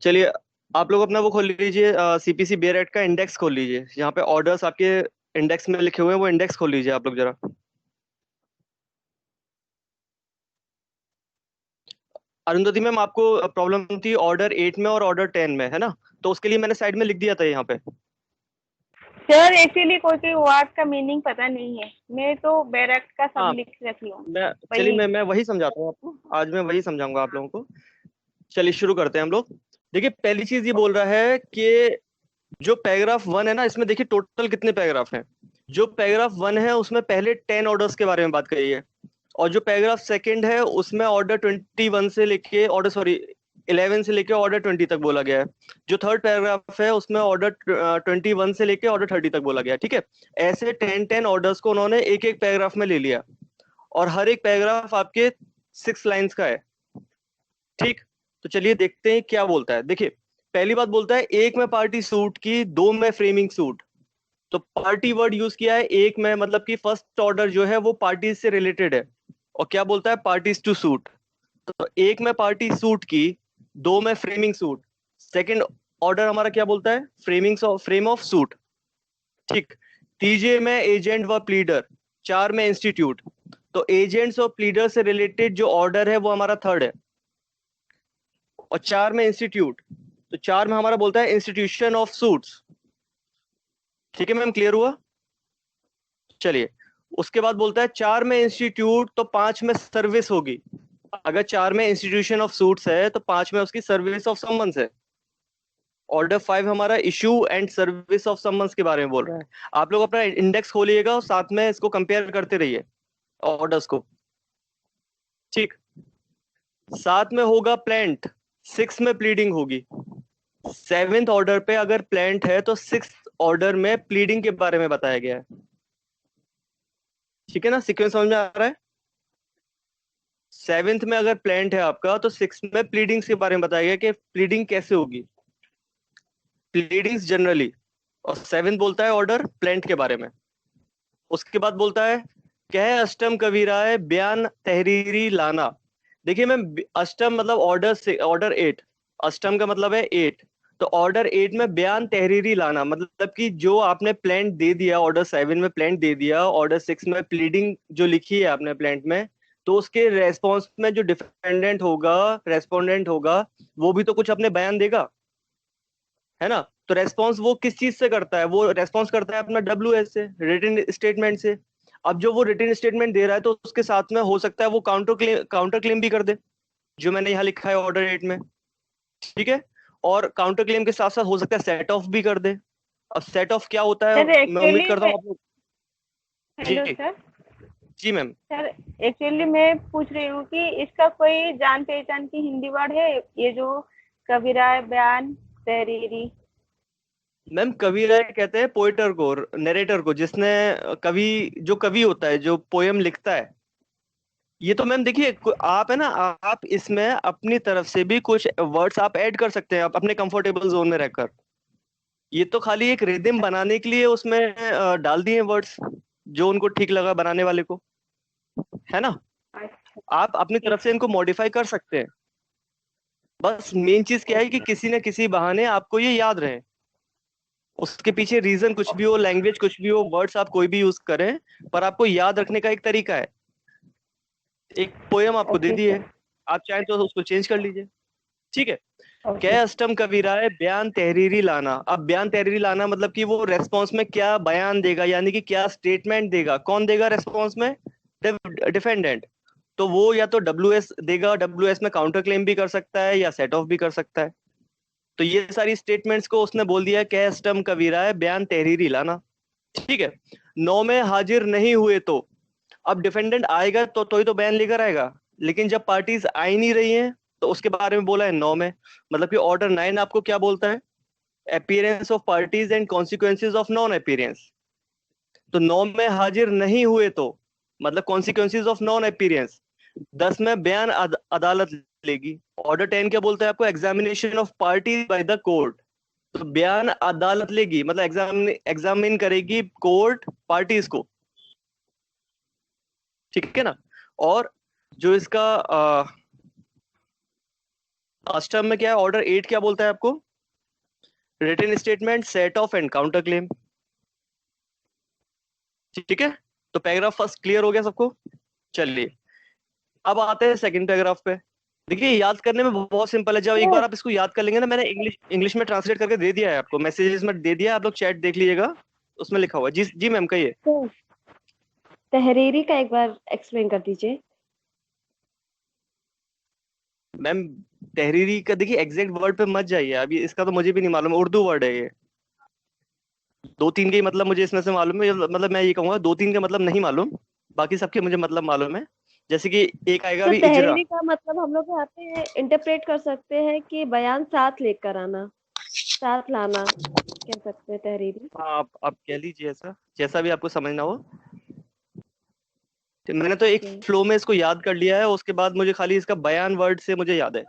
चलिए, आप लोग अपना वो खोल लीजिए, सीपीसी बेरेट का इंडेक्स खोल लीजिए। यहाँ पे ऑर्डर्स आपके इंडेक्स में लिखे हुए हैं, वो इंडेक्स खोल लीजिए आप लोग जरा। अरुंधति मैम, आपको प्रॉब्लम थी ऑर्डर 8 में और ऑर्डर 10 में, है ना? तो उसके लिए मैंने साइड में लिख दिया था यहाँ पे। सर एक्चुअली कोई कोई वर्ड का मीनिंग पता नहीं है। मैं तो बैरक का सब हाँ, लिख रखी हूँ। मैं चलिए वही। मैं वही समझाता हूँ आपको, आज मैं वही समझाऊंगा आप लोगों को। चलिए शुरू करते हैं हम लोग। देखिए, पहली चीज ये बोल रहा है कि जो पैराग्राफ 1 है ना, इसमें देखिए टोटल कितने पैराग्राफ हैं। जो पैराग्राफ 1 है उसमें पहले 10 ऑर्डर्स के बारे में बात करी है। और जो पैराग्राफ सेकंड है उसमें ऑर्डर 21 से लेके ऑर्डर सॉरी 11 से लेके ऑर्डर 20 तक बोला गया है। जो थर्ड पैराग्राफ है उसमें ऑर्डर 21 से लेके ऑर्डर 30 तक बोला गया है। ठीक है। ऐसे 10 ऑर्डर्स को उन्होंने एक एक पैराग्राफ में ले लिया। और हर एक पैराग्राफ आपके 6 लाइंस का है। ठीक। तो चलिए देखते हैं क्या बोलता है। देखिए, पहली बात बोलता है एक में पार्टी सूट की, दो में फ्रेमिंग सूट। तो पार्टी वर्ड यूज किया है एक में, मतलब कि फर्स्ट ऑर्डर जो है वो पार्टी से रिलेटेड है। और क्या बोलता है? Parties to suit. तो एक में पार्टी सूट की, दो में फ्रेमिंग सूट। सेकंड ऑर्डर हमारा क्या बोलता है? Frame of suit. ठीक। तीसरे में एजेंट व प्लीडर। चार में इंस्टीट्यूट। तो एजेंट्स और प्लीडर से रिलेटेड जो ऑर्डर है वो हमारा थर्ड है। और चार में इंस्टीट्यूट। तो चार में हमारा बोलता है इंस्टीट्यूशन ऑफ सूट्स। ठीक है मैम, क्लियर हुआ? चलिए, उसके बाद बोलता है चार में इंस्टीट्यूट तो पांच में सर्विस होगी। अगर चार में इंस्टीट्यूशन ऑफ सूट्स है तो पांच में उसकी सर्विस ऑफ समन्स है। ऑर्डर 5 हमारा issue and service of summons के बारे में बोल रहा है। आप लोग अपना इंडेक्स खोलिएगा और साथ में इसको कंपेयर करते रहिए ऑर्डर्स को। ठीक। सात में होगा प्लेंट, सिक्स में प्लीडिंग होगी। सेवेंथ ऑर्डर पे अगर प्लेंट है तो सिक्स ऑर्डर में प्लीडिंग के बारे में बताया गया है। ठीक है ना? सीक्वेंस समझ में आ रहा है? सेवेंथ में अगर प्लेंट है आपका तो सिक्स में प्लीडिंग्स के बारे में बताया गया कि प्लीडिंग कैसे होगी, प्लीडिंग्स जनरली। और सेवेंथ बोलता है ऑर्डर प्लेंट के बारे में। उसके बाद बोलता है कह अष्टम कबीराय बयान तहरीरी लाना। देखिए मैम, अष्टम मतलब ऑर्डर से ऑर्डर 8। अष्टम का मतलब है 8। तो ऑर्डर 8 में बयान तहरीरी लाना, मतलब कि जो आपने प्लेंट दे दिया, ऑर्डर 7 में प्लेंट दे दिया, ऑर्डर 6 में प्लीडिंग जो लिखी है आपने प्लेंट में, तो उसके रेस्पॉन्स में जो डिफेंडेंट होगा, रेस्पोंडेंट होगा, वो भी तो कुछ अपने बयान देगा, है ना? तो रेस्पॉन्स वो किस चीज से करता है? वो रेस्पॉन्स करता है अपना WS से, रिटन स्टेटमेंट से। अब जो वो रिटन स्टेटमेंट दे रहा है तो उसके साथ में हो सकता है वो काउंटर क्लेम भी कर दे, जो मैंने यहाँ लिखा है ऑर्डर 8 में। ठीक है। और काउंटर क्लेम के साथ साथ हो सकता है सेट ऑफ भी कर दे। अब सेट ऑफ क्या होता है, सर मैं उम्मीद एक्चुअली करता मैं। हूँ आप लोग। हेलो जी। सर। जी मैम। सर एक्चुअली मैं पूछ रही हूँ कि इसका कोई जान पहचान की हिंदी वर्ड है? ये जो कबीरा बयान तहरीरी। मैम, कवि राय कहते हैं पोएटर को, नरेटर को, जिसने कवि, जो कवि होता है जो पोयम लिखता है। ये तो मैम देखिए, आप है ना, आप इसमें अपनी तरफ से भी कुछ वर्ड्स आप ऐड कर सकते हैं, आप अपने कंफर्टेबल जोन में रहकर। ये तो खाली एक रिदम बनाने के लिए उसमें डाल दिए वर्ड्स, जो उनको ठीक लगा बनाने वाले को, है ना? अच्छा। आप अपनी ठीक तरफ से है। इनको मॉडिफाई कर सकते हैं। बस मेन चीज क्या है कि ओके। किसी न किसी बहाने आपको ये याद रहे। उसके पीछे रीजन कुछ भी हो, लैंग्वेज कुछ भी हो, वर्ड्स आप कोई भी यूज करें, पर आपको याद रखने का एक तरीका है। एक पोयम आपको दे ओके दी है, सर। आप चाहें तो उसको चेंज कर लीजिए। ठीक है। ओके। कै अष्टम कबीराए बयान तहरीरी लाना। अब बयान तहरीरी लाना मतलब कि वो रेस्पॉन्स में क्या बयान देगा, यानी कि क्या स्टेटमेंट देगा। कौन देगा रेस्पॉन्स में? डिफेंडेंट। तो वो या तो WS देगा, WS में काउंटर क्लेम भी कर सकता है या सेट ऑफ भी कर सकता है। तो ये सारी स्टेटमेंट्स को उसने बोल दिया कै अष्टम कबीराए बयान तहरीरी लाना। ठीक है। नौ में हाजिर नहीं हुए तो, अब डिफेंडेंट आएगा तो ही तो बयान लेकर आएगा। लेकिन जब पार्टीज आ ही नहीं रही हैं तो उसके बारे में बोला है 9 में। मतलब कि ऑर्डर 9 आपको क्या बोलता है? Appearance of parties and consequences of non appearance. तो 9 में हाजिर नहीं हुए तो मतलब कॉन्सिक्वेंसेज ऑफ नॉन अपीयरेंस। 10 में बयान अदालत लेगी। ऑर्डर 10 क्या बोलता है आपको? Examination of party by the court. तो बयान अदालत लेगी मतलब एग्जामिन करेगी कोर्ट पार्टीज को। ठीक है ना? और जो इसका अष्टम में क्या है, ऑर्डर 8 क्या बोलता है आपको, written statement, set off and counter claim. ठीक है, तो पैराग्राफ फर्स्ट क्लियर हो गया सबको। चलिए अब आते हैं सेकंड पैराग्राफ पे। देखिए याद करने में बहुत सिंपल है, जब एक बार आप इसको याद कर लेंगे ना, मैंने इंग्लिश में ट्रांसलेट करके दे दिया है आपको, मैसेजेस में दे दिया है, आप लोग चैट देख लीजिएगा, उसमें लिखा हुआ है। जी जी मैम कहिए। तहरीरी का एक बार एक्सप्लेन कर दीजिए। मैम तहरीरी का देखिए एग्जैक्ट वर्ड पे मत जाइए, अभी इसका तो मुझे भी नहीं मालूम, उर्दू वर्ड है ये। दो तीन के मतलब मुझे इसमें से मालूम है, मतलब मैं ये कहूंगा दो तीन के मतलब नहीं मालूम, बाकी सबके मुझे मतलब मालूम है। जैसे कि एक आएगा तो अभी इजरा। तहरीरी का मतलब हम लोग यहाँ पे इंटरप्रेट कर सकते हैं कि बयान साथ लेकर आना, साथ लाना, कह सकते हैं तहरीरी। हाँ आप कह लीजिए, ऐसा जैसा भी आपको समझना हो। तो मैंने तो एक फ्लो में इसको याद कर लिया है, उसके बाद मुझे खाली इसका बयान वर्ड से मुझे याद है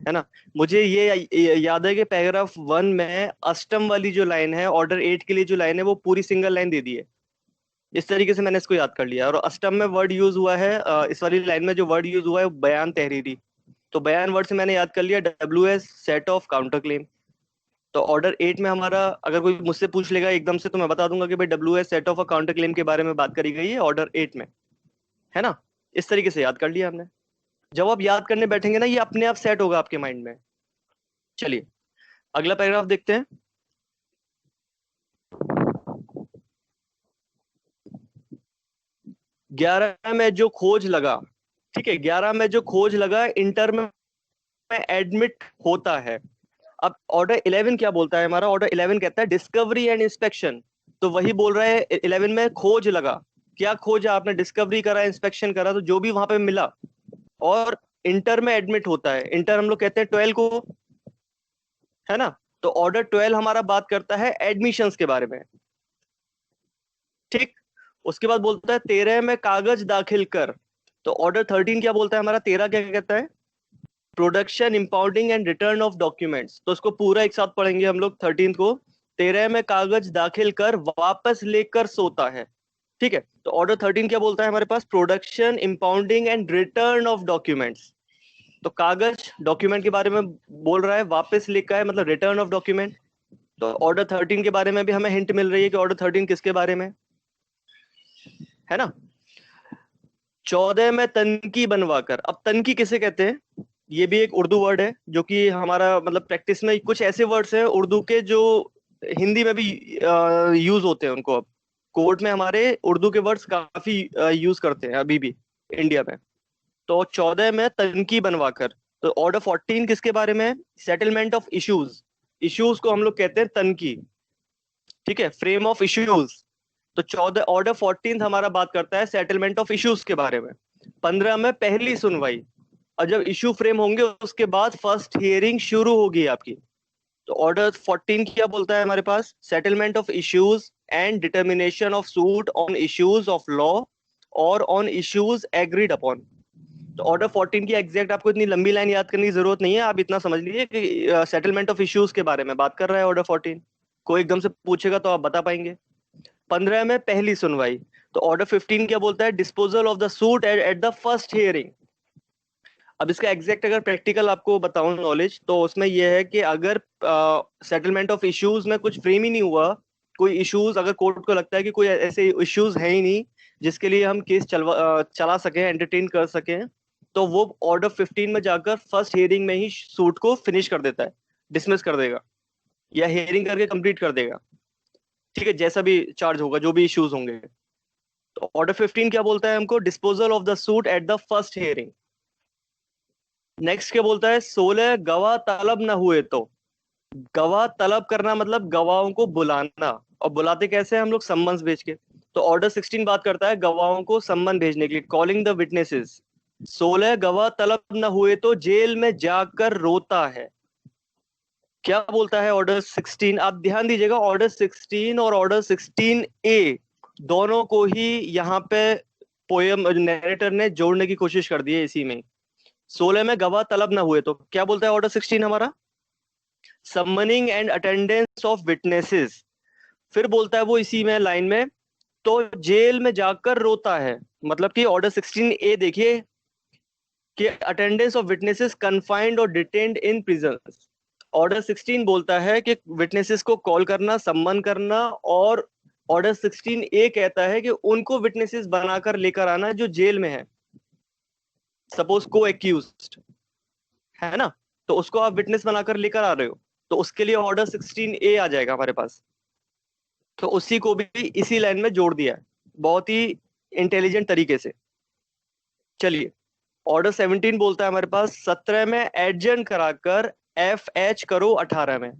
ना। मुझे ये याद है कि पैराग्राफ 1 में अष्टम वाली जो लाइन है, ऑर्डर 8 के लिए जो लाइन है, वो पूरी सिंगल लाइन दे दी है। इस तरीके से मैंने इसको याद कर लिया। और अष्टम में वर्ड यूज हुआ है, इस वाली लाइन में जो वर्ड यूज हुआ है वो बयान तहरीरी, तो बयान वर्ड से मैंने याद कर लिया WS set of counter claim. तो ऑर्डर 8 में हमारा, अगर कोई मुझसे पूछ लेगा एकदम से, तो मैं बता दूंगा कि भाई WS set of a counter claim के बारे में बात करी गई है ऑर्डर 8 में, है ना। इस तरीके से याद कर लिया हमने। जब आप याद करने बैठेंगे ना, ये अपने आप सेट होगा आपके माइंड में। चलिए अगला पैराग्राफ देखते हैं। 11 में जो खोज लगा, ठीक है, 11 में जो खोज लगा इंटर में एडमिट होता है। अब ऑर्डर 11 क्या बोलता है हमारा, ऑर्डर 11 कहता है डिस्कवरी एंड इंस्पेक्शन। तो वही बोल रहा है 11 में खोज लगा, क्या खोजा आपने, डिस्कवरी करा, इंस्पेक्शन करा, तो जो भी वहां पे मिला। और इंटर में एडमिट होता है, इंटर हम लोग कहते हैं 12 को, है ना। तो ऑर्डर 12 हमारा बात करता है एडमिशंस के बारे में, ठीक। उसके बाद बोलता है 13 में कागज दाखिल कर। तो ऑर्डर 13 क्या बोलता है हमारा, 13 क्या कहता है, production, impounding and return of documents. तो उसको पूरा एक साथ पढ़ेंगे हम लोग 13 को। 13 में कागज दाखिल कर वापस लेकर सोता है, ठीक है। तो ऑर्डर 13 क्या बोलता है हमारे पास, production, impounding and return of documents. तो कागज डॉक्यूमेंट के बारे में बोल रहा है, वापस लेकर है मतलब रिटर्न ऑफ डॉक्यूमेंट। तो ऑर्डर 13 के बारे में भी हमें हिंट मिल रही है कि ऑर्डर 13 किसके बारे में, है ना। 14 में तनकी बनवाकर। अब तनकी किसे कहते हैं, ये भी एक उर्दू वर्ड है, जो कि हमारा मतलब प्रैक्टिस में कुछ ऐसे वर्ड्स हैं उर्दू के जो हिंदी में भी यूज होते हैं। उनको अब कोर्ट में हमारे उर्दू के वर्ड्स काफी यूज करते हैं अभी भी इंडिया में। तो 14 में तनकी बनवाकर। तो ऑर्डर 14 किसके बारे में, सेटलमेंट ऑफ इश्यूज। इश्यूज को हम लोग कहते हैं तनकी, ठीक है, फ्रेम ऑफ इश्यूज। तो 14 ऑर्डर 14 हमारा बात करता है सेटलमेंट ऑफ इश्यूज के बारे में। 15 में पहली सुनवाई, और जब इश्यू फ्रेम होंगे उसके बाद फर्स्ट हियरिंग शुरू होगी आपकी। तो ऑर्डर 14 क्या बोलता है हमारे पास, settlement of issues and determination of suit on issues of law और ऑन इश्यूज एग्रीड अपॉन। तो ऑर्डर 14 की एग्जैक्ट आपको इतनी लंबी लाइन याद करने की जरूरत नहीं है, आप इतना समझ लीजिए कि सेटलमेंट ऑफ इश्यूज के बारे में बात कर रहा है ऑर्डर 14। कोई एकदम से पूछेगा तो आप बता पाएंगे। 15 में पहली सुनवाई। तो ऑर्डर 15 क्या बोलता है, disposal of the suit at the first hearing. अब इसका एग्जैक्ट अगर प्रैक्टिकल आपको बताऊं नॉलेज, तो उसमें यह है कि अगर सेटलमेंट ऑफ इश्यूज में कुछ फ्रेम ही नहीं हुआ, कोई इश्यूज अगर कोर्ट को लगता है कि कोई ऐसे इश्यूज है ही नहीं जिसके लिए हम केस चला सकें, एंटरटेन कर सकें, तो वो ऑर्डर 15 में जाकर फर्स्ट हियरिंग में ही सूट को फिनिश कर देता है, डिसमिस कर देगा या हियरिंग करके कंप्लीट कर देगा, ठीक है, जैसा भी चार्ज होगा, जो भी इश्यूज होंगे। तो ऑर्डर 15 क्या बोलता है हमको, disposal of the suit at the first hearing. Next क्या बोलता है, 16 गवाह तलब न हुए तो। गवाह तलब करना मतलब गवाहों को बुलाना, और बुलाते कैसे हैं हम लोग, सम्मन्स भेज के। तो ऑर्डर 16 बात करता है गवाहों को सम्मन भेजने के लिए, कॉलिंग द विटनेसेस। 16 गवाह तलब न हुए तो जेल में जाकर रोता है। क्या बोलता है ऑर्डर 16, आप ध्यान दीजिएगा, ऑर्डर 16 और ऑर्डर 16A दोनों को ही यहाँ पे पोयम नैरेटर ने जोड़ने की कोशिश कर दी है इसी में। 16 में गवाह तलब ना हुए तो क्या बोलता है ऑर्डर 16 हमारा, summoning and attendance of witnesses. फिर बोलता है वो इसी में लाइन में, तो जेल में जाकर रोता है। मतलब कि ऑर्डर 16A देखिए कि अटेंडेंस ऑफ विटनेसेस कन्फाइंड और डिटेन्ड इन प्रिजन्स। ऑर्डर 16 बोलता है कि विटनेसेस को कॉल करना, सम्मन करना, और ऑर्डर 16 ए कहता है कि उनको विटनेसेस बनाकर लेकर आना जो जेल में है। सपोज को एक्यूज्ड है ना, तो उसको आप विटनेस बनाकर लेकर आ रहे हो, तो उसके लिए ऑर्डर 16 ए आ जाएगा हमारे पास। तो उसी को भी इसी लाइन में जोड़ दिया है बहुत ही इंटेलिजेंट तरीके से। चलिए, ऑर्डर 17 बोलता है हमारे पास 17 में एडजर्न कराकर एफ एच करो 18 में,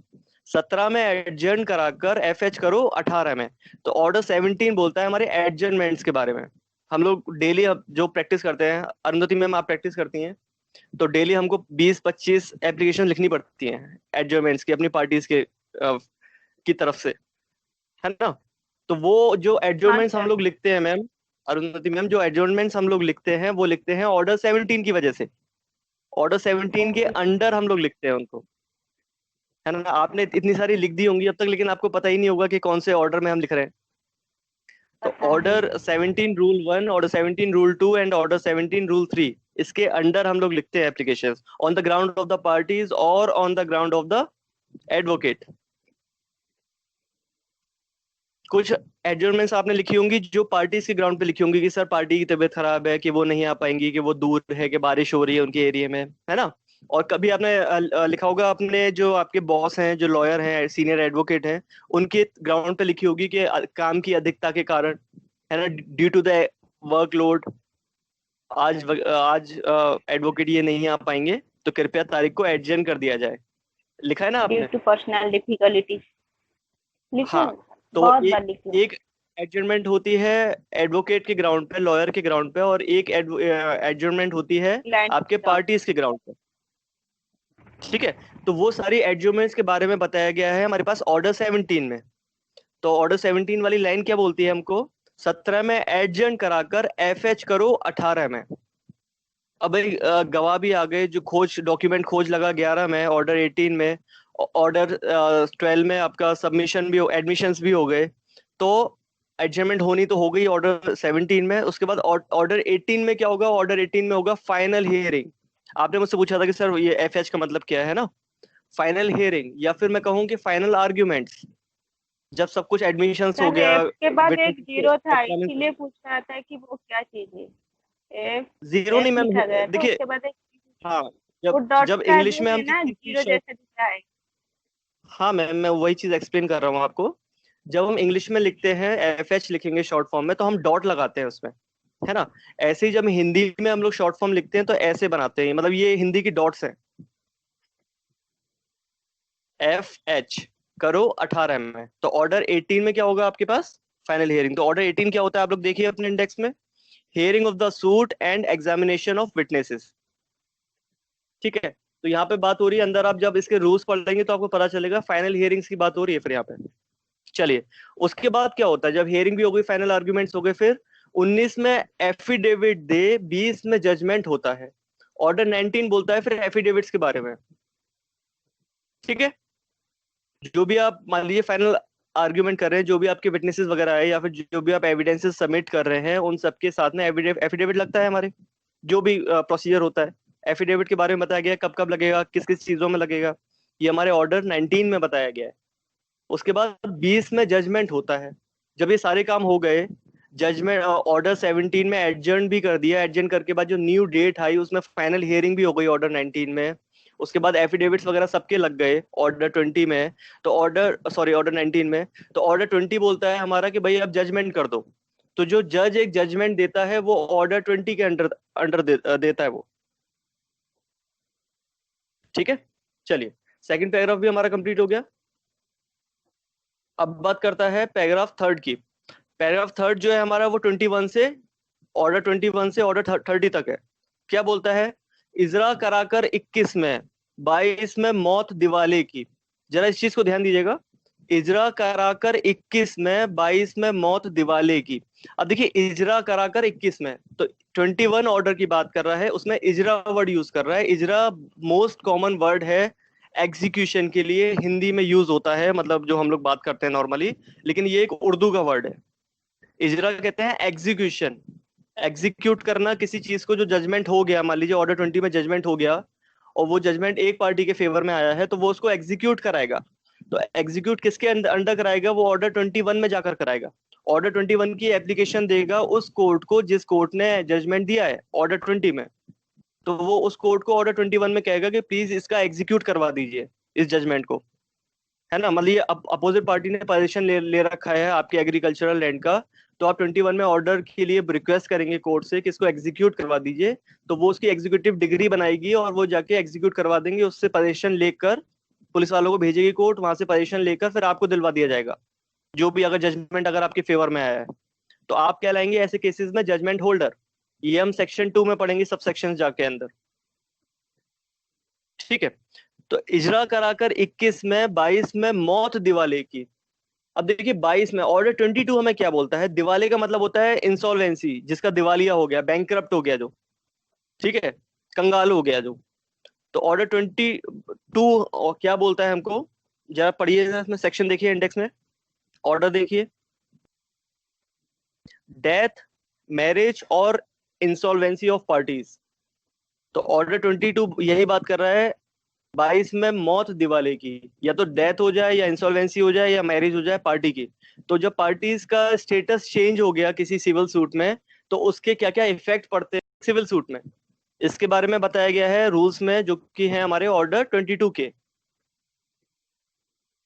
17 में एडजर्न कराकर एफ एच करो 18 में। तो ऑर्डर 17 बोलता है हमारे एडजर्नमेंट्स के बारे में। हम लोग डेली जो प्रैक्टिस करते हैं, अरुंधति मैम आप प्रैक्टिस करती हैं, तो डेली हमको 20-25 एप्लीकेशन लिखनी पड़ती हैं एडजर्नमेंट्स की, अपनी पार्टीज के की तरफ से, है ना। तो वो जो एडजर्नमेंट्स हम लोग लिखते हैं मैम, अरुंधति मैम, जो एडजर्नमेंट्स हम लोग लिखते हैं वो लिखते हैं ऑर्डर 17 की वजह से। ऑर्डर 17 के अंडर हम लोग लिखते हैं उनको, है ना। आपने इतनी सारी लिख दी होंगी अब तक, लेकिन आपको पता ही नहीं होगा कि कौन से ऑर्डर में हम लिख रहे हैं। तो order 17 rule 1, order 17 rule 2 and order 17 rule 3, इसके अंडर हम लोग लिखते हैं applications on the ground of the parties और on the ground of the advocate. कुछ एडजर्नमेंट्स आपने लिखी होंगी जो पार्टीज के ग्राउंड पे लिखी होंगी कि सर पार्टी की तबीयत खराब है, कि वो नहीं आ पाएंगी, कि वो दूर है, कि बारिश हो रही है उनके एरिया में, है ना। और कभी आपने लिखा होगा अपने जो आपके बॉस हैं, जो लॉयर हैं, सीनियर एडवोकेट हैं, उनके ग्राउंड पे लिखी होगी कि काम की अधिकता के कारण, है ना, ड्यू टू द वर्कलोड, आज एडवोकेट ये नहीं आ पाएंगे, तो कृपया तारीख को एडजर्न कर दिया जाए। लिखा है ना आपने? Due to personal difficulties. हाँ, तो एक एडजर्नमेंट होती है एडवोकेट के ग्राउंड पे, लॉयर के ग्राउंड पे, और एक एडजर्नमेंट होती है आपके पार्टीज के ग्राउंड पे। ठीक है, तो वो सारी एडजर्नमेंट्स के बारे में बताया गया है हमारे पास ऑर्डर 17 में। तो ऑर्डर 17 वाली लाइन क्या बोलती है हमको? 17 में एडजर्न कराकर एफएच करो 18 में। अब गवाह भी आ गए, जो डॉक्यूमेंट खोज लगा 11 में, ऑर्डर 18 में, ऑर्डर 12 में आपका सबमिशन भी, एडमिशंस भी हो गए। तो एडजर्नमेंट होनी तो हो गई ऑर्डर 17 में। उसके बाद ऑर्डर 18 में क्या होगा? ऑर्डर 18 में होगा फाइनल हियरिंग। आपने मुझसे पूछा था कि सर ये एफएच का मतलब क्या है ना। फाइनल हियरिंग, या फिर मैं कहूँ कि फाइनल आर्ग्यूमेंट्स, जब सब कुछ एडमिशंस हो गया। के बाद एक जीरो था, इसीलिए पूछ रहा था कि वो क्या चीज है। जीरो नहीं मैम, देखिए, हाँ, जब इंग्लिश में हम जीरो जैसा दिखता है। हाँ मैम, मैं वही चीज एक्सप्लेन कर रहा हूँ आपको। जब हम इंग्लिश में लिखते हैं, एफएच लिखेंगे शॉर्ट फॉर्म में, तो हम डॉट लगाते हैं उसमें, है ना। ऐसे ही जब हिंदी में हम लोग शॉर्ट फॉर्म लिखते हैं तो ऐसे बनाते हैं, मतलब ये हिंदी की डॉट्स हैं। एफएच करो 18 में, तो ऑर्डर 18 में क्या होगा आपके पास? Final hearing. तो ऑर्डर 18 क्या होता है आप लोग देखिए अपने इंडेक्स में, hearing of the suit and examination of witnesses. ठीक है, तो यहाँ पे बात हो रही है, अंदर आप जब इसके रूल्स पढ़ेंगे तो आपको पता चलेगा फाइनल हियरिंग्स की बात हो रही है फिर यहाँ पे। चलिए, उसके बाद क्या होता है? जब हियरिंग भी हो गई, फाइनल आर्ग्यूमेंट्स हो गए, फिर 19 में एफिडेविट दे, 20 में जजमेंट होता है। ऑर्डर 19 बोलता है फिर एफिडेविट्स के बारे में। ठीक है, जो भी आप मान लीजिए फाइनल आर्ग्यूमेंट कर रहे हैं, जो भी आपके विटनेसेस वगैरह है, या फिर जो भी आप एविडेंसेस सबमिट कर रहे हैं, उन सबके साथ में एफिडेविट लगता है हमारे। जो भी प्रोसीजर होता है, एफिडेविट के बारे में बताया गया है, कब कब लगेगा, किस किस चीजों में लगेगा, ये हमारे ऑर्डर 19 में बताया गया है। उसके बाद 20 में जजमेंट होता है। जब ये सारे काम हो गए, जजमेंट ऑर्डर 17 में एडजर्न भी कर दिया, एडजर्न करके बाद जो न्यू डेट आई उसमें फाइनल हियरिंग भी हो गई ऑर्डर 19 में। उसके बाद एफिडेविट्स वगैरह सबके लग गए ऑर्डर 20 में, तो ऑर्डर 19 में। तो ऑर्डर 20 बोलता है हमारा कि भाई अब जजमेंट कर दो। तो जो जज एक जजमेंट देता है वो ऑर्डर 20 के अंडर देता है वो। ठीक है, चलिए, सेकंड पैराग्राफ भी हमारा कंप्लीट हो गया। अब बात करता है पैराग्राफ थर्ड की। पैराग्राफ थर्ड जो है हमारा वो 21 से ऑर्डर 30 तक है। क्या बोलता है? इजरा कराकर 21 में 22 में मौत दिवाले की। जरा इस चीज को ध्यान दीजिएगा, इजरा कराकर 21 में 22 में मौत दिवाले की। अब देखिए, इजरा कराकर 21 में, तो 21 ऑर्डर की बात कर रहा है, उसमें इजरा वर्ड यूज कर रहा है। इजरा मोस्ट कॉमन वर्ड है एग्जीक्यूशन के लिए, हिंदी में यूज होता है, मतलब जो हम लोग बात करते हैं नॉर्मली, लेकिन ये एक उर्दू का वर्ड है। इजरा कहते हैं एग्जीक्यूशन, एग्जीक्यूट करना किसी चीज को, जो जजमेंट हो गया, मान लीजिए ऑर्डर 20 में जजमेंट हो गया और वो जजमेंट एक पार्टी के फेवर में आया है, तो वो उसको एग्जीक्यूट कराएगा। तो एग्जीक्यूट किसके अंडर कराएगा? वो ऑर्डर 21 में जाकर कराएगा। ऑर्डर 21 की एप्लीकेशन देगा उस कोर्ट को जिस कोर्ट ने जजमेंट दिया है ऑर्डर 20 में। तो वो उस कोर्ट को ऑर्डर 21 में कहेगा कि प्लीज इसका एग्जीक्यूट करवा दीजिए इस जजमेंट को, है ना। मतलब ये अपोजिट पार्टी ने पोजीशन ले रखा है आपके एग्रीकल्चरल लैंड का, तो आप 21 में ऑर्डर के लिए रिक्वेस्ट करेंगे कोर्ट से कि इसको एग्जीक्यूट करवा दीजिए, तो वो उसकी एग्जीक्यूटिव डिग्री बनाएगी और वो जाके एग्जीक्यूट करवा देंगे। उससे पोजीशन लेकर पुलिस वालों को भेजेगी कोर्ट, वहां से पोजीशन लेकर फिर आपको दिलवा दिया जाएगा, जो भी अगर जजमेंट अगर आपके फेवर में आया है। तो आप क्या लाएंगे ऐसे केसेस में? Judgment holder. ये हम सेक्शन 2 में पढ़ेंगे, सब सेक्शन जाके अंदर, ठीक है। तो इजरा कराकर 21 में, 22 में मौत दिवाले की। अब देखिए 22 में ऑर्डर 22 हमें क्या बोलता है? दिवाले का मतलब होता है इंसॉल्वेंसी, जिसका दिवालिया हो गया, बैंकरप्ट हो गया जो, ठीक है, कंगाल हो गया जो। तो ऑर्डर 22 और क्या बोलता है हमको? जरा पढ़िए इसमें, सेक्शन देखिए इंडेक्स में, ऑर्डर देखिए। डेथ, मैरिज और इंसॉल्वेंसी ऑफ पार्टीज। तो ऑर्डर 22 यही बात कर रहा है। 22 में मौत दिवाले की, या तो डेथ हो जाए या इंसॉल्वेंसी हो जाए या मैरिज हो जाए पार्टी की। तो जब पार्टीज का स्टेटस चेंज हो गया किसी सिविल सूट में, तो उसके क्या क्या इफेक्ट पड़ते हैं सिविल सूट में, इसके बारे में बताया गया है रूल्स में, जो कि है हमारे ऑर्डर 22 के,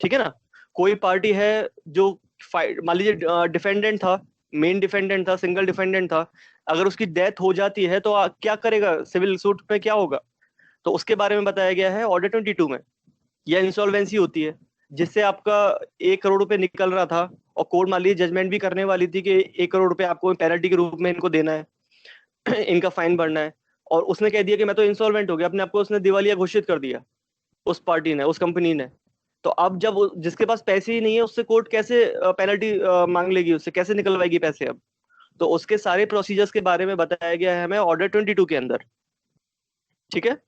ठीक है ना। कोई पार्टी है जो मान लीजिए डिफेंडेंट था, मेन डिफेंडेंट था, सिंगल डिफेंडेंट था, अगर उसकी डेथ हो जाती है तो क्या करेगा सिविल सूट में, क्या होगा? तो उसके बारे में बताया गया है ऑर्डर 22 में। या इंसॉल्वेंसी होती है, जिससे आपका 1 करोड़ रुपए निकल रहा था और कोर्ट मान लीजिए जजमेंट भी करने वाली थी कि 1 करोड़ रुपए आपको पेनल्टी के रूप में इनको देना है इनका फाइन भरना है, और उसने कह दिया कि मैं तो इंसॉल्वेंट हो गया, अपने आपको उसने दिवालिया घोषित कर दिया, उस पार्टी ने, उस कंपनी ने। तो अब जब जिसके पास पैसे ही नहीं है उससे कोर्ट कैसे पेनल्टी मांग लेगी, उससे कैसे निकलवाएगी पैसे? अब तो उसके सारे प्रोसीजर्स के बारे में बताया गया है हमें ऑर्डर 22 के अंदर, ठीक है।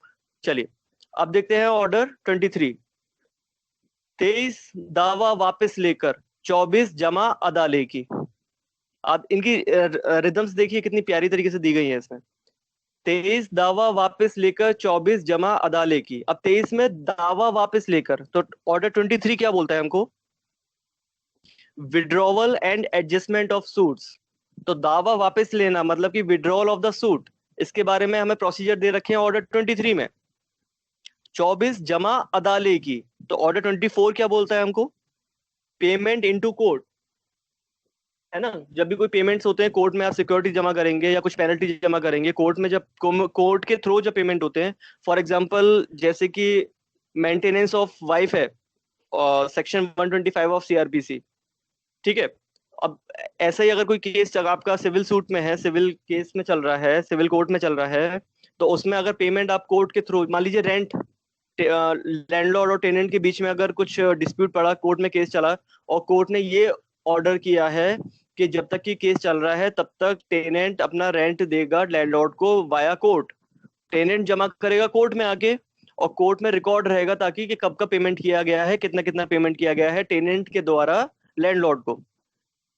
चलिए अब देखते हैं ऑर्डर 23। 23 दावा वापस लेकर 24 जमा अदाले की। आप इनकी रिदम्स देखिए कितनी प्यारी तरीके से दी गई है इसमें। 23 दावा वापस लेकर 24 जमा अदाले की। अब 23 में दावा वापस लेकर, तो ऑर्डर 23 क्या बोलता है हमको? Withdrawal and adjustment of suits. तो दावा वापस लेना मतलब कि विड्रॉवल ऑफ द सूट, इसके बारे में हमें प्रोसीजर दे रखे हैं ऑर्डर 23 में। 24 जमा अदाले की। तो ऑर्डर 24 क्या बोलता है हमको? पेमेंट इनटू कोर्ट, है ना। जब भी कोई पेमेंट्स होते हैं कोर्ट में, आप सिक्योरिटी जमा करेंगे या कुछ पेनल्टी जमा करेंगे कोर्ट में, जब कोर्ट के थ्रू जब पेमेंट होते हैं, फॉर एग्जांपल जैसे कि मेंटेनेंस ऑफ वाइफ है, सेक्शन 125 ऑफ सीआरपीसी, ठीक है। अब ऐसा ही अगर कोई केस आपका सिविल सूट में है, सिविल केस में चल रहा है, सिविल कोर्ट में चल रहा है, तो उसमें अगर पेमेंट आप कोर्ट के थ्रू, मान लीजिए रेंट, लैंडलॉर्ड और टेनेंट के बीच में अगर कुछ डिस्प्यूट पड़ा, कोर्ट में केस चला और कोर्ट ने ये ऑर्डर किया है कि जब तक कि केस चल रहा है तब तक टेनेंट अपना रेंट देगा लैंडलॉर्ड को वाया कोर्ट, टेनेंट जमा करेगा कोर्ट में आके और कोर्ट में रिकॉर्ड रहेगा ताकि कि कब का पेमेंट किया गया है, कितना कितना पेमेंट किया गया है टेनेंट के द्वारा लैंडलॉर्ड को,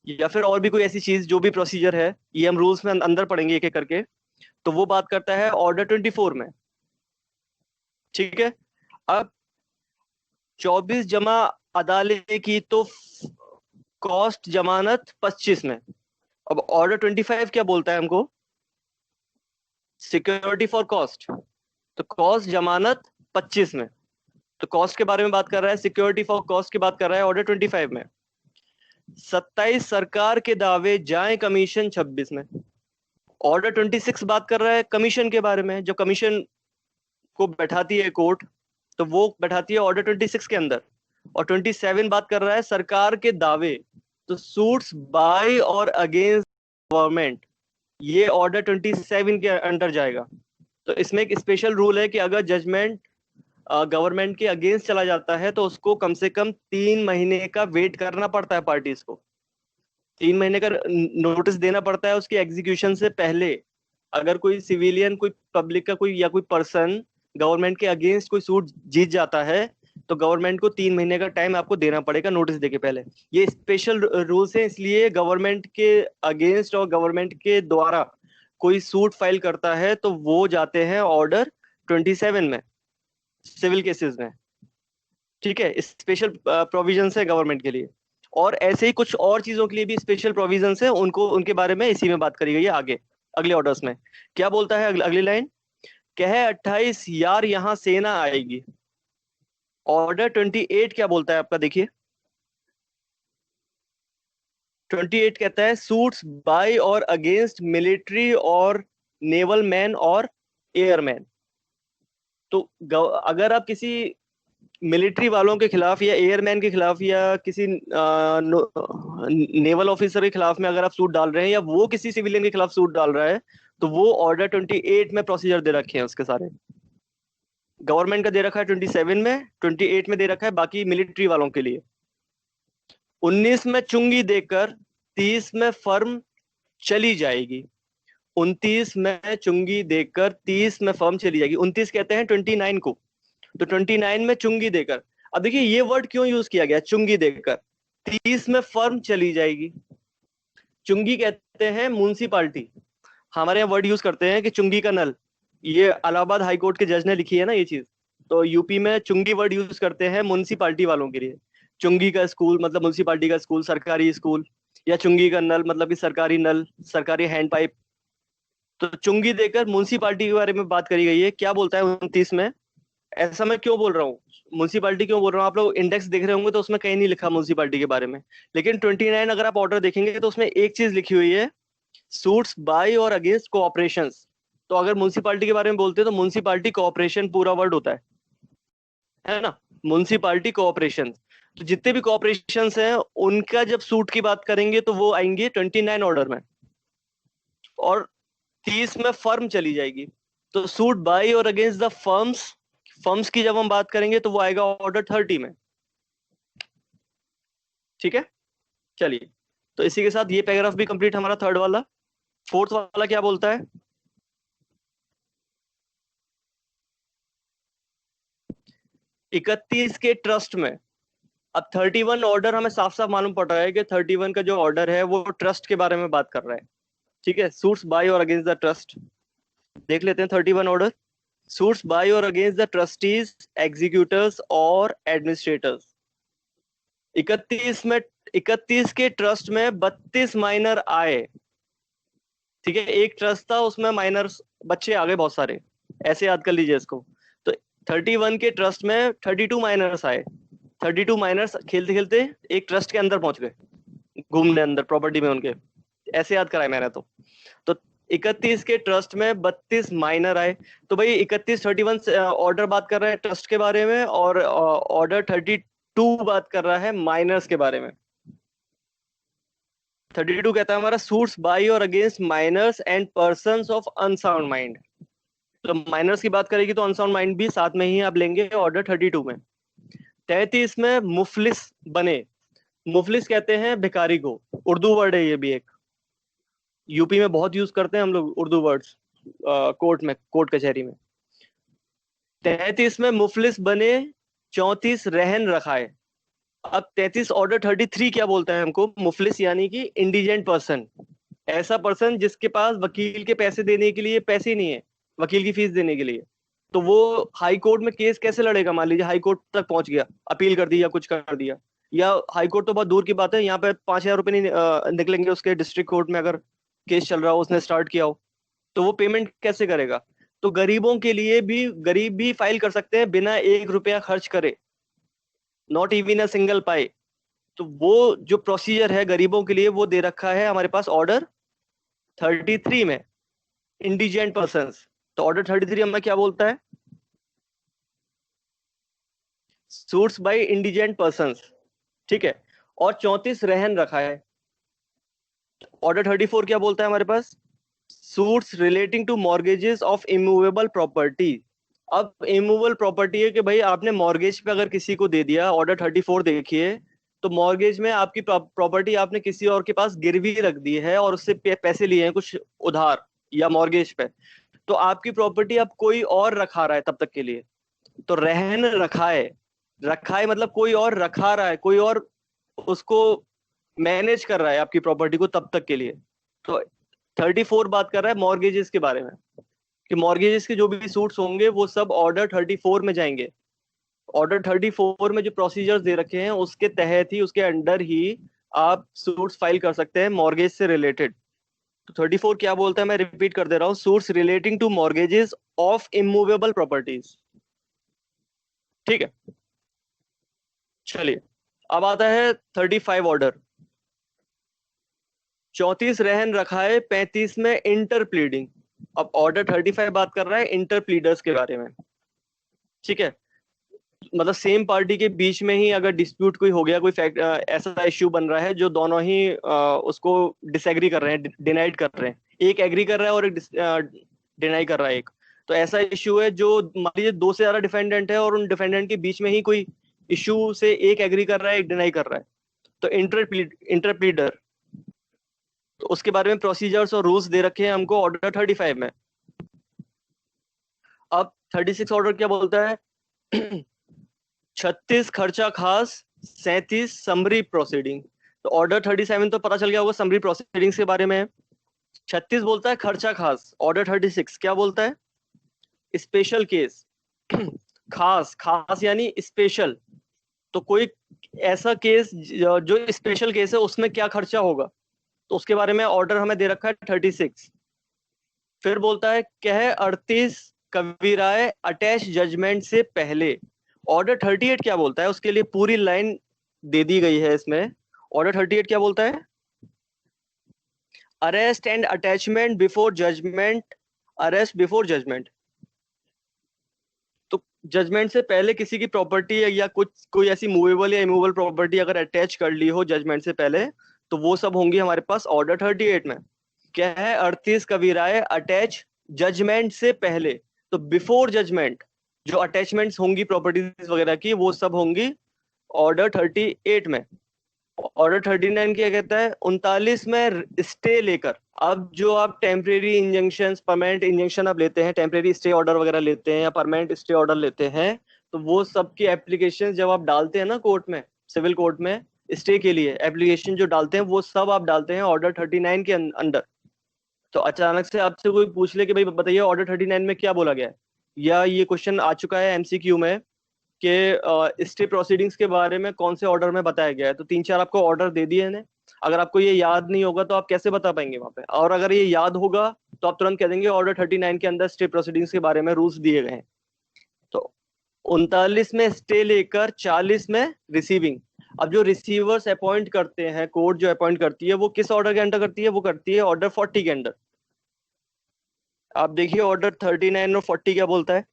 या फिर और भी कोई ऐसी चीज, जो भी प्रोसीजर है, ये हम रूल्स में अंदर पढ़ेंगे एक एक करके। तो वो बात करता है ऑर्डर 24 में, ठीक है। अब 24 जमा अदालत की, तो कॉस्ट जमानत 25 में। अब ऑर्डर 25 क्या बोलता है हमको? Security for cost. तो कॉस्ट जमानत 25 में, तो कॉस्ट के बारे में बात कर रहा है, सिक्योरिटी फॉर कॉस्ट की बात कर रहा है ऑर्डर 25 में। 27 सरकार के दावे जाए कमीशन 26 में। ऑर्डर 26 बात कर रहा है कमीशन के बारे में, जब कमीशन को बैठाती है कोर्ट तो वो बैठाती है ऑर्डर 26 के अंदर। और 27 बात कर रहा है सरकार के दावे, तो सूट्स बाय और अगेंस्ट गवर्नमेंट, ये ऑर्डर 27 के अंडर जाएगा। तो इसमें एक स्पेशल रूल है कि अगर जजमेंट गवर्नमेंट के अगेंस्ट चला जाता है तो उसको कम से कम 3 महीने का वेट करना पड़ता है, पार्टीज को 3 महीने का नोटिस देना पड़ता है उसकी एग्जीक्यूशन से पहले। अगर कोई सिविलियन, कोई पब्लिक का कोई या कोई पर्सन गवर्नमेंट के अगेंस्ट कोई सूट जीत जाता है तो गवर्नमेंट को 3 महीने का टाइम आपको देना पड़ेगा नोटिस देके पहले। ये स्पेशल रूल्स है, इसलिए गवर्नमेंट के अगेंस्ट और गवर्नमेंट के द्वारा कोई सूट फाइल करता है तो वो जाते हैं ऑर्डर 27 में, सिविल केसेस में। ठीक है, स्पेशल प्रोविजंस है गवर्नमेंट के लिए। और ऐसे ही कुछ और चीजों के लिए भी स्पेशल प्रोविजंस है, उनको उनके बारे में इसी में बात करी गई है आगे अगले ऑर्डर्स में। क्या बोलता है अगली लाइन, कहे 28 यार यहां सेना आएगी। ऑर्डर 28 क्या बोलता है आपका, देखिए 28 कहता है सूट्स बाय और अगेंस्ट मिलिट्री और नेवल मैन और एयरमैन। तो अगर आप किसी मिलिट्री वालों के खिलाफ या एयरमैन के खिलाफ या किसी नेवल ऑफिसर के खिलाफ में अगर आप सूट डाल रहे हैं, या वो किसी सिविलियन के खिलाफ सूट डाल रहा है, तो वो ऑर्डर 28 में प्रोसीजर दे रखे हैं उसके सारे। गवर्नमेंट का दे रखा है 27 में, 28 में दे रखा है बाकी मिलिट्री वालों के लिए। 19 में चुंगी देकर 30 में फर्म चली जाएगी। 29 में चुंगी देकर 30 में फर्म चली जाएगी। 29 कहते हैं 29 को, तो 29 में चुंगी देकर। अब देखिए ये वर्ड क्यों यूज किया गया, चुंगी देकर। 30 में फर्म चली जाएगी। चुंगी कहते हैं म्युनिसिपालिटी, हमारे यहाँ वर्ड यूज करते हैं कि चुंगी का नल, ये इलाहाबाद हाई कोर्ट के जज ने लिखी है ना ये चीज। तो यूपी में चुंगी वर्ड यूज करते हैं म्युनिसिपालिटी वालों के लिए। चुंगी का स्कूल मतलब म्युनिसिपालिटी का स्कूल, सरकारी स्कूल, या चुंगी का नल मतलब कि सरकारी नल, सरकारी हैंड पाइप। तो चुंगी देकर म्युनिसिपालिटी के बारे में बात करी गई है। क्या बोलता है 29 में, ऐसा मैं क्यों बोल रहा हूँ, म्युनिसिपालिटी क्यों बोल रहा हूँ, आप लोग इंडेक्स देख रहे होंगे तो उसमें कहीं नहीं लिखा म्युनिसिपालिटी के बारे में। लेकिन 29 अगर आप ऑर्डर देखेंगे तो उसमें एक चीज लिखी हुई है, सूट्स बाय और अगेंस्ट कोऑपरेशंस। तो अगर म्युनिसिपालिटी के बारे में बोलते हैं तो म्युनिसिपालिटी कोऑपरेशन पूरा वर्ड होता है ना, म्युनिसिपालिटी कोऑपरेशन। तो जितने भी कोऑपरेशन हैं उनका जब सूट की बात करेंगे तो वो आएंगे 29 ऑर्डर में, और 30 में फर्म चली जाएगी। तो सूट बाय और अगेंस्ट द फर्म्स की जब हम बात करेंगे तो वो आएगा ऑर्डर 30 में। ठीक है, चलिए, तो इसी के साथ ये पैराग्राफ भी कंप्लीट हमारा थर्ड वाला। फोर्थ वाला क्या बोलता है, 31 के ट्रस्ट में। अब 31 ऑर्डर हमें साफ साफ मालूम पड़ रहा है कि 31 का जो ऑर्डर है वो ट्रस्ट के बारे में बात कर रहा है। ठीक है, सूट्स बाय और अगेंस्ट द ट्रस्ट। देख लेते हैं 31 ऑर्डर, सूट्स बाय और अगेंस्ट द ट्रस्टीज, एग्जीक्यूटर्स और एडमिनिस्ट्रेटर्स। 31 के ट्रस्ट में 32 माइनर आए। ठीक है, एक ट्रस्ट था उसमें माइनर्स बच्चे आ गए बहुत सारे, ऐसे याद कर लीजिए इसको। तो 31 के ट्रस्ट में 32 माइनर्स आए। 32 माइनर्स खेलते खेलते एक ट्रस्ट के अंदर पहुंच गए, घूमने अंदर प्रॉपर्टी में उनके, ऐसे याद कराया मैंने। तो 31 के ट्रस्ट में 32 माइनर आए। तो भाई 31 ऑर्डर बात कर रहा है ट्रस्ट के बारे में, और ऑर्डर 32 बात कर रहा है माइनर्स के बारे में। 32 कहता है हमारा सूट्स बाय और against minors and persons of unsound mind. तो माइनर्स की बात करेगी तो अनसाउंड माइंड भी साथ में ही आप लेंगे ऑर्डर 32 में। 33 में मुफलिस बने। मुफलिस कहते हैं भिखारी को, उर्दू वर्ड है ये भी एक, यूपी में बहुत यूज करते हैं हम लोग उर्दू वर्ड्स कोर्ट में, कोर्ट कचहरी में। 33 में मुफलिस बने, 34 रहन रखाए। अब 33 ऑर्डर 33 क्या बोलता है हमको, मुफलिस यानी कि इंडिजेंट पर्सन, ऐसा पर्सन जिसके पास वकील के पैसे देने के लिए पैसे नहीं है, वकील की फीस देने के लिए। तो वो हाई कोर्ट में केस कैसे लड़ेगा, मान लीजिए हाई कोर्ट तक पहुंच गया, अपील कर दी या कुछ कर दिया, या हाई कोर्ट तो बहुत दूर की बात है, यहाँ पे 5,000 रुपए नहीं निकलेंगे उसके, डिस्ट्रिक्ट कोर्ट में अगर केस चल रहा हो, उसने स्टार्ट किया हो, तो वो पेमेंट कैसे करेगा। तो गरीबों के लिए भी, गरीब भी फाइल कर सकते हैं बिना 1 रुपया खर्च करे, नॉट इवन अ सिंगल पाई। तो वो जो प्रोसीजर है गरीबों के लिए वो दे रखा है हमारे पास ऑर्डर 33 में, इंडिजेंट पर्संस। तो ऑर्डर 33 हमें क्या बोलता है, सूट्स बाय इंडिजेंट पर्संस। ठीक है, और 34 रहन रखा है। ऑर्डर 34 क्या बोलता है हमारे पास, suits relating to mortgages of immovable property. अब इमूवेबल प्रॉपर्टी है कि भाई आपने मॉर्गेज पे अगर किसी को दे दिया, ऑर्डर 34 देखिए, तो मॉर्गेज में आपकी प्रॉपर्टी आपने किसी और के पास गिरवी रख दी है और उससे पैसे लिए हैं कुछ उधार या मॉर्गेज पे, तो आपकी प्रॉपर्टी अब कोई और रखा रहा है तब तक के लिए। तो रहन रखाए, रखाए मतलब कोई और रखा रहा है, कोई और उसको मैनेज कर रहा है आपकी प्रॉपर्टी को तब तक के लिए। तो 34 बात कर रहा है मॉर्गेजेस के बारे में, कि मॉर्गेजेस के जो भी सूट्स होंगे वो सब ऑर्डर 34 में जाएंगे। ऑर्डर 34 में जो प्रोसीजर्स दे रखे हैं उसके तहत ही, उसके अंडर ही आप सूट्स फाइल कर सकते हैं मॉर्गेज से रिलेटेड। तो 34 क्या बोलता है, मैं रिपीट कर दे रहा हूं, suits relating to mortgages of immovable properties. ठीक है, चलिए अब आता है 35 ऑर्डर। 34 रहन रखाए, 35 में इंटर प्लीडिंग। अब ऑर्डर 35 बात कर रहा है इंटर प्लीडर्स के बारे में। ठीक है, मतलब सेम पार्टी के बीच में ही अगर डिस्प्यूट कोई हो गया, कोई फैक्ट ऐसा इश्यू बन रहा है जो दोनों ही उसको डिसएग्री कर रहे हैं, डिनाइड कर रहे हैं, एक एग्री कर रहा है और एक डिनाई कर रहा है एक, तो ऐसा इश्यू है जो मान लीजिए 2 से ज्यादा डिफेंडेंट है और उन डिफेंडेंट के बीच में ही कोई इश्यू से एक एग्री कर रहा है, एक डिनाई कर रहा है, तो इंटर प्लीडर, तो उसके बारे में प्रोसीजर्स और रूल्स दे रखे हैं हमको ऑर्डर 35 में। अब 36 ऑर्डर क्या बोलता है 36 खर्चा खास, 37 समरी प्रोसीडिंग। तो ऑर्डर 37 तो पता चल गया होगा समरी प्रोसीडिंग्स के बारे में है। 36 बोलता है खर्चा खास, ऑर्डर 36 क्या बोलता है स्पेशल केस। खास, खास यानी स्पेशल, तो कोई ऐसा केस जो स्पेशल केस है उसमें क्या खर्चा होगा, तो उसके बारे में ऑर्डर हमें दे रखा है 36। फिर बोलता है कह 38 कविराय अटैच जजमेंट से पहले। ऑर्डर 38 क्या बोलता है, उसके लिए पूरी लाइन दे दी गई है इसमें। ऑर्डर 38 क्या बोलता है, arrest and attachment before judgment, arrest before judgment. तो जजमेंट से पहले किसी की प्रॉपर्टी या कुछ कोई ऐसी मूवेबल या इमूवेबल प्रॉपर्टी अगर अटैच कर ली हो जजमेंट से पहले, तो वो सब होंगी हमारे पास ऑर्डर 38 में। क्या है 38 कविराय अटैच जजमेंट से पहले, तो बिफोर जजमेंट जो अटैचमेंट्स होंगी प्रॉपर्टीज वगैरह की वो सब होंगी ऑर्डर 38 में। ऑर्डर 39 क्या कहता है 39 में स्टे लेकर, अब जो आप टेम्परेरी इंजंक्शन, परमानेंट इंजंक्शन आप लेते हैं, टेम्परेरी स्टे ऑर्डर वगैरह लेते हैं या परमानेंट स्टे ऑर्डर लेते हैं, तो वो सब की एप्लीकेशन जब आप डालते हैं ना कोर्ट में, सिविल कोर्ट में स्टे के लिए एप्लीकेशन जो डालते हैं वो सब आप डालते हैं ऑर्डर 39 के अंडर। तो अचानक से आपसे कोई पूछ ले कि भाई बताइए ऑर्डर 39 में क्या बोला गया है, या ये क्वेश्चन आ चुका है एमसीक्यू में कि स्टे प्रोसीडिंग्स के बारे में कौन से ऑर्डर में बताया गया है, तो 3-4 आपको ऑर्डर दे दिए हैं। अगर आपको ये याद नहीं होगा तो आप कैसे बता पाएंगे वहां पे, और अगर ये याद होगा तो आप तुरंत कह देंगे ऑर्डर 39 के अंदर स्टे प्रोसीडिंग्स के बारे में रूल्स दिए गए हैं। तो 39 में स्टे लेकर 40 में रिसीविंग। अब जो रिसीवर्स अपॉइंट करते हैं, कोर्ट जो अपॉइंट करती है वो किस ऑर्डर के अंडर करती है, वो करती है ऑर्डर 40 के अंडर। आप देखिए ऑर्डर 39 और 40 क्या बोलता है,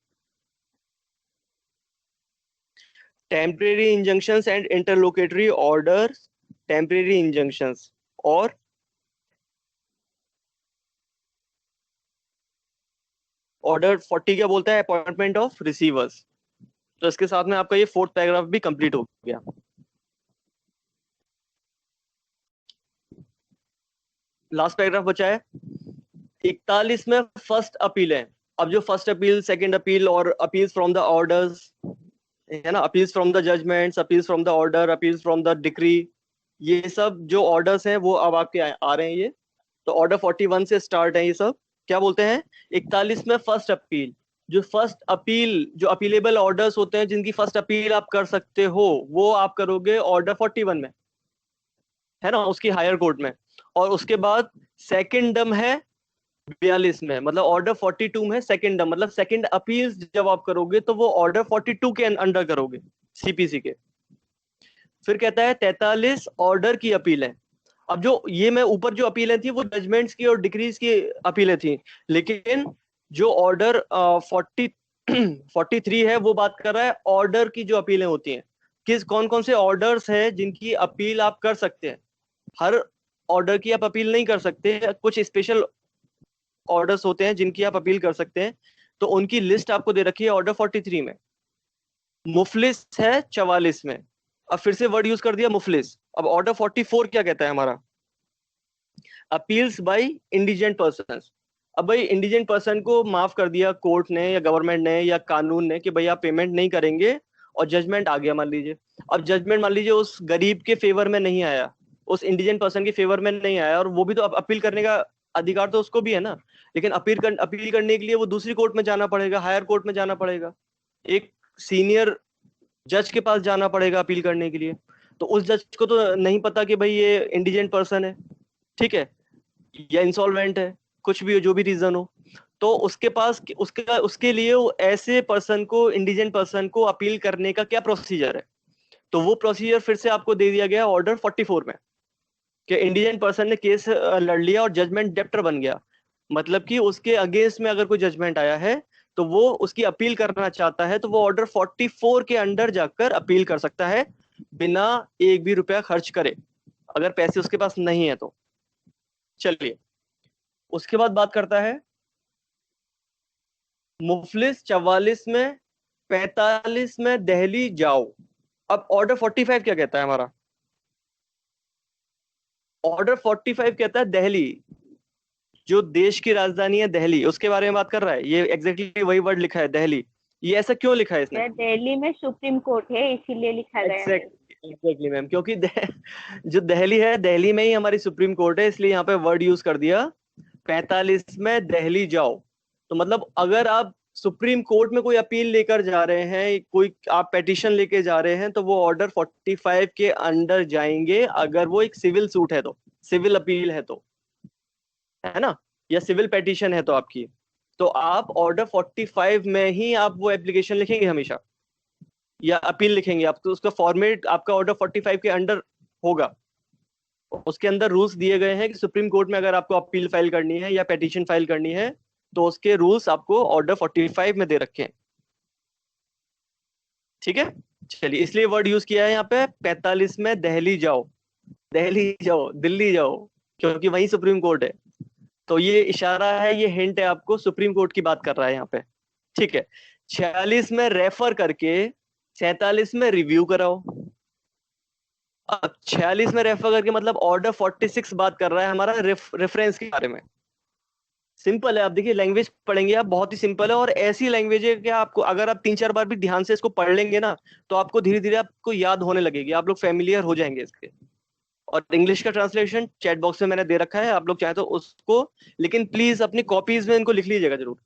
temporary injunctions and interlocutory orders, temporary injunctions और ऑर्डर 40 क्या बोलता है अपॉइंटमेंट ऑफ रिसीवर्स। तो इसके साथ में आपका ये 4th पैराग्राफ भी कंप्लीट हो गया। लास्ट पैराग्राफ बचा है 41 में फर्स्ट अपील है। अब जो फर्स्ट अपील, सेकंड अपील और अपील्स फ्रॉम द ऑर्डर्स है ना, appeals from the judgments, appeals from the order, appeals from the decree, ये सब जो ऑर्डर्स हैं वो अब आपके आ रहे हैं ये। तो ऑर्डर 41 से स्टार्ट है ये सब। क्या बोलते हैं 41 में फर्स्ट अपील, जो फर्स्ट अपील, जो अपीलेबल ऑर्डर्स होते हैं जिनकी फर्स्ट अपील आप कर सकते हो वो आप करोगे ऑर्डर 41 में, है ना, उसकी हायर कोर्ट में। और उसके बाद सेकंड डम है 42 में, मतलब ऑर्डर 42 में सेकंड डम, मतलब सेकंड अपील्स जब आप करोगे तो वो ऑर्डर 42 के अंडर करोगे सीपीसी के। फिर कहता है 43 ऑर्डर की अपील है। अब जो ये मैं ऊपर जो अपीलें थी वो जजमेंट्स की और डिक्रीज की अपीलें थी, लेकिन जो ऑर्डर 43 है वो बात कर रहा है ऑर्डर की जो अपीलें होती हैं, किस कौन कौन से ऑर्डर्स हैं जिनकी अपील आप कर सकते हैं। हर ऑर्डर की आप अपील नहीं कर सकते, कुछ स्पेशल ऑर्डर्स होते हैं जिनकी आप अपील कर सकते हैं, तो उनकी लिस्ट आपको दे रखी है ऑर्डर 43 में। मुफलिस है 44 में, अब फिर से वर्ड यूज कर दिया मुफलिस। अब ऑर्डर 44 क्या कहता है हमारा, अपील्स बाय इंडिजेंट पर्सन्स। अब भाई इंडिजेंट पर्सन को माफ कर दिया कोर्ट ने या गवर्नमेंट ने या कानून ने कि भाई आप पेमेंट नहीं करेंगे, और जजमेंट आ गया मान लीजिए। अब जजमेंट मान लीजिए उस गरीब के फेवर में नहीं आया, उस इंडिजेंट पर्सन के फेवर में नहीं आया, और वो भी तो अपील करने का अधिकार तो उसको भी है ना, लेकिन अपील करने के लिए वो दूसरी कोर्ट में जाना पड़ेगा, हायर कोर्ट में जाना पड़ेगा, एक सीनियर जज के पास जाना पड़ेगा अपील करने के लिए। तो उस जज को तो नहीं पता कि भाई ये इंडिजेंट पर्सन है, ठीक है, या इंसॉल्वेंट है, कुछ भी हो, जो भी रीजन हो, तो उसके पास उसके लिए वो ऐसे पर्सन को, इंडिजेंट पर्सन को अपील करने का क्या प्रोसीजर है। तो वो प्रोसीजर फिर से आपको दे दिया गया ऑर्डर 44 में, कि इंडिजेंट पर्सन ने केस लड़ लिया और जजमेंट डेप्टर बन गया, मतलब कि उसके अगेंस्ट में अगर कोई जजमेंट आया है तो वो उसकी अपील करना चाहता है, तो वो ऑर्डर 44 के अंडर जाकर अपील कर सकता है बिना एक भी रुपया खर्च करे, अगर पैसे उसके पास नहीं है तो। चलिए, उसके बाद बात करता है मुफलिस 44 में, 45 में दिल्ली जाओ। अब ऑर्डर 45 क्या कहता है हमारा? ऑर्डर 45 कहता है दिल्ली, जो देश की राजधानी है दिल्ली, उसके बारे में बात कर रहा है। ये एग्जैक्टली वही वर्ड लिखा है, दिल्ली। ये ऐसा क्यों लिखा है इसने? दिल्ली में सुप्रीम कोर्ट है इसीलिए लिखा गया है। एग्जैक्टली मैम, क्योंकि जो दिल्ली है, दिल्ली में ही हमारी सुप्रीम कोर्ट है, इसलिए यहाँ पे वर्ड यूज कर दिया 45 में दिल्ली जाओ। तो मतलब अगर आप सुप्रीम कोर्ट में कोई अपील लेकर जा रहे हैं, कोई आप पेटिशन लेके जा रहे हैं, तो वो ऑर्डर 45 के अंडर जाएंगे, अगर वो एक सिविल सूट है तो, सिविल अपील है तो, है ना, या सिविल पेटिशन है तो आपकी, तो आप ऑर्डर 45 में ही आप वो एप्लीकेशन लिखेंगे हमेशा, या अपील लिखेंगे आप, तो उसका फॉर्मेट आपका ऑर्डर 45 के अंडर होगा। उसके अंदर रूल्स दिए गए हैं कि सुप्रीम कोर्ट में अगर आपको अपील फाइल करनी है या पेटिशन फाइल करनी है, तो उसके रूल्स आपको ऑर्डर 45 में दे रखे हैं, ठीक है। चलिए, इसलिए वर्ड यूज किया है यहाँ पे 45 में दिल्ली जाओ, दिल्ली जाओ, दिल्ली जाओ, क्योंकि वही सुप्रीम कोर्ट है। तो ये इशारा है, ये हिंट है आपको, सुप्रीम कोर्ट की बात कर रहा है यहाँ पे, ठीक है। 46 में रेफर करके 47 में रिव्यू कराओ। अब 46 में रेफर करके मतलब ऑर्डर 46 बात कर रहा है हमारा रेफरेंस के बारे में। सिंपल है, आप देखिए लैंग्वेज पढ़ेंगे आप, बहुत ही सिंपल है, और ऐसी लैंग्वेज है कि आपको अगर आप 3-4 बार भी ध्यान से इसको पढ़ लेंगे ना, तो आपको धीरे धीरे आपको याद होने लगेगी, आप लोग फेमिलियर हो जाएंगे इसके। और इंग्लिश का ट्रांसलेशन चैट बॉक्स में मैंने दे रखा है, आप लोग चाहे तो उसको, लेकिन प्लीज अपनी कॉपीज में इनको लिख लीजिएगा जरूर,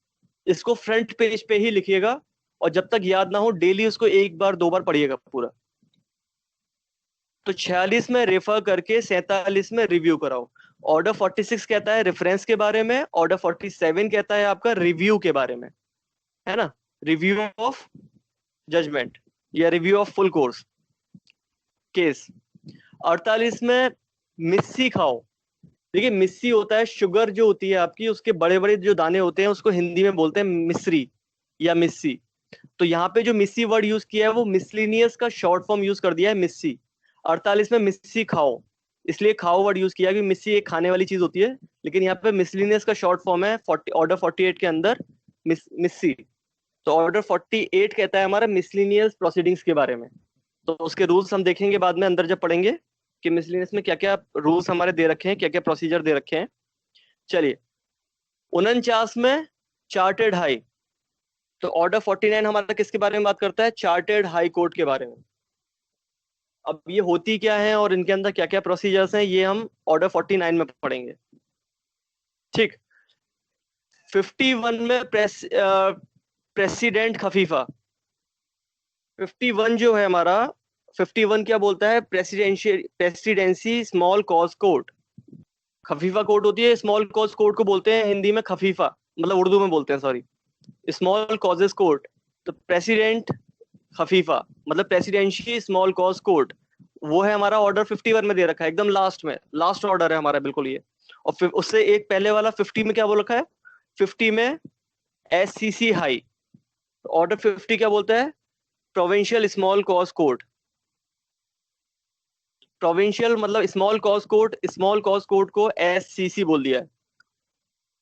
इसको फ्रंट पेज पे ही लिखिएगा, और जब तक याद ना हो डेली उसको 1 बार 2 बार पढ़िएगा पूरा। तो 46 में रेफर करके 47 में रिव्यू कराओ। ऑर्डर 46 कहता है रेफरेंस के बारे में, ऑर्डर 47 कहता है आपका रिव्यू के बारे में, है ना, रिव्यू ऑफ जजमेंट या review of full course case. 48 में मिस्सी खाओ। देखिए, मिस्सी होता है शुगर जो होती है आपकी, उसके बड़े बड़े जो दाने होते हैं, उसको हिंदी में बोलते हैं मिश्री या मिस्सी। तो यहाँ पे जो मिस्सी वर्ड यूज किया है वो मिसलिनियस का शॉर्ट फॉर्म यूज कर दिया है, मिस्सी। 48 में मिस्सी खाओ, इसलिए खाओ वर्ड यूज किया कि मिस्सी एक खाने वाली चीज होती है, लेकिन यहाँ पे मिसलिनियस का शॉर्ट फॉर्म है ऑर्डर 48 के अंदर मिस्सी। तो ऑर्डर 48 कहता है हमारा मिसलिनियस प्रोसीडिंग्स के बारे में। तो उसके रूल्स हम देखेंगे बाद में अंदर जब पढ़ेंगे कि मिसलिनियस में क्या क्या रूल्स हमारे दे रखे हैं, क्या क्या प्रोसीजर दे रखे हैं। चलिए, 49 में चार्टेड हाई। तो ऑर्डर 49 हमारा किसके बारे में बात करता है? चार्टेड हाई कोर्ट के बारे में। अब ये होती क्या है और इनके अंदर क्या क्या प्रोसीजर्स हैं, ये हम ऑर्डर 49 में पढ़ेंगे, ठीक। 51 में प्रेसिडेंट खफीफा। 51 जो है हमारा, 51 क्या बोलता है? Presidency small cause court. खफीफा कोर्ट होती है, स्मॉल कॉज कोर्ट को बोलते हैं हिंदी में खफीफा, मतलब उर्दू में बोलते हैं, सॉरी, स्मॉल कॉजेस कोर्ट। तो प्रेसिडेंट खफीफा मतलब प्रेसिडेंसी स्मॉल कॉज कोर्ट, वो है हमारा ऑर्डर 51 में दे रखा है, एकदम लास्ट में, लास्ट ऑर्डर है हमारा बिल्कुल ये। और फिर उससे एक पहले वाला 50 में क्या बोल रखा है? 50 में SCC हाई। ऑर्डर 50 क्या बोलता है? Provincial small cause court. Provincial मतलब small cause court, small cause court को SCC बोल दिया है,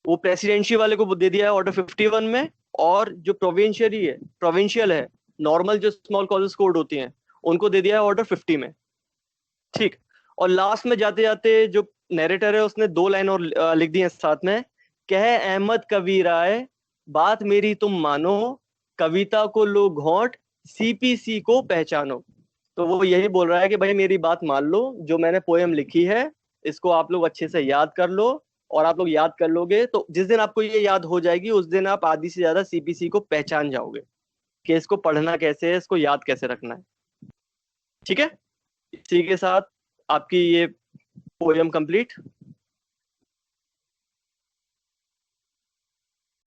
वो प्रेसिडेंसी वाले को दे दिया है ऑर्डर 51 में। और जो प्रोविंशियल है, नॉर्मल जो स्मॉल कॉजेस कोर्ट होती हैं, उनको दे दिया है ऑर्डर 50 में, ठीक। और लास्ट में जाते जाते जो नैरेटर है उसने 2 लाइन और लिख दी है साथ में, कह अहमद कबीर राय बात मेरी तुम मानो, कविता को लो घोंट CPC को पहचानो। तो वो यही बोल रहा है कि भाई मेरी बात मान लो, जो मैंने पोएम लिखी है इसको आप लोग अच्छे से याद कर लो, और आप लोग याद कर लोगे तो जिस दिन आपको ये याद हो जाएगी उस दिन आप आधी से ज्यादा सीपीसी को पहचान जाओगे कि इसको पढ़ना कैसे है, इसको याद कैसे रखना है। ठीक है, इसी के साथ आपकी ये पोएम कंप्लीट।